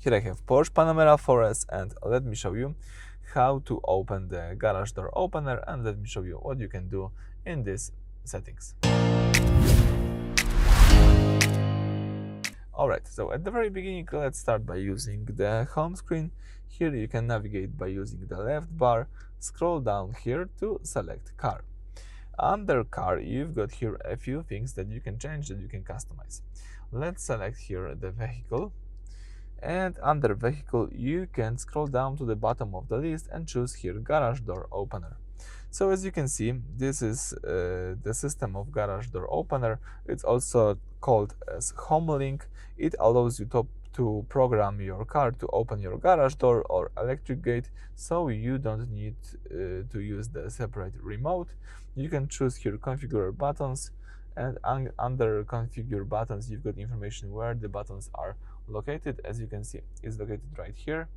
Here I have Porsche Panamera 4S, and let me show you how to open the garage door opener, and let me show you what you can do in these settings. Alright, so at the very beginning, let's start by using the home screen. Here you can navigate by using the left bar, scroll down here to select car. Under car, you've got here a few things that you can change, that you can customize. Let's select here the vehicle, and under vehicle you can scroll down to the bottom of the list and choose here garage door opener. So as you can see, this is the system of garage door opener. It's also called as HomeLink. It allows you to program your car to open your garage door or electric gate, so you don't need to use the separate remote. You can choose here configure buttons, and under configure buttons you've got information where the buttons are located. As you can see, it's located right here.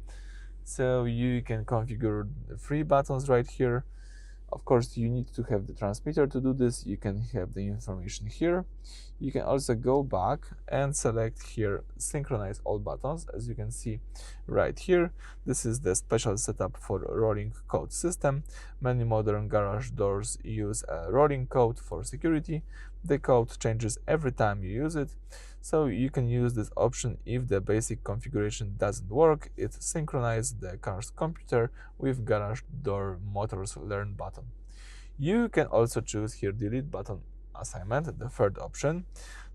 So you can configure 3 buttons right here. Of course, you need to have the transmitter to do this. You can have the information here. You can also go back and select here synchronize all buttons. As you can see right here, this is the special setup for rolling code system. Many modern garage doors use a rolling code for security. The code changes every time you use it, so you can use this option if the basic configuration doesn't work. It synchronizes the car's computer with garage door motors learn button. You can also choose here delete button assignment, the third option.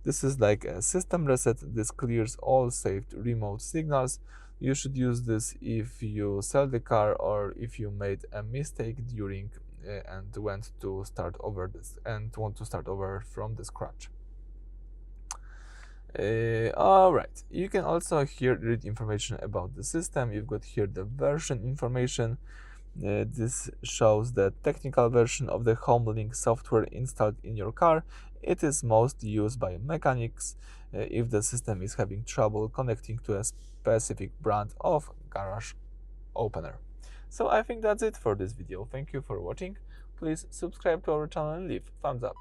This is like a system reset. This clears all saved remote signals. You should use this if you sell the car or if you made a mistake during and want to start over from the scratch. Alright, you can also here read information about the system. You've got here the version information. This shows the technical version of the HomeLink software installed in your car. It is most used by mechanics if the system is having trouble connecting to a specific brand of garage opener. So I think that's it for this video. Thank you for watching. Please subscribe to our channel and leave thumbs up.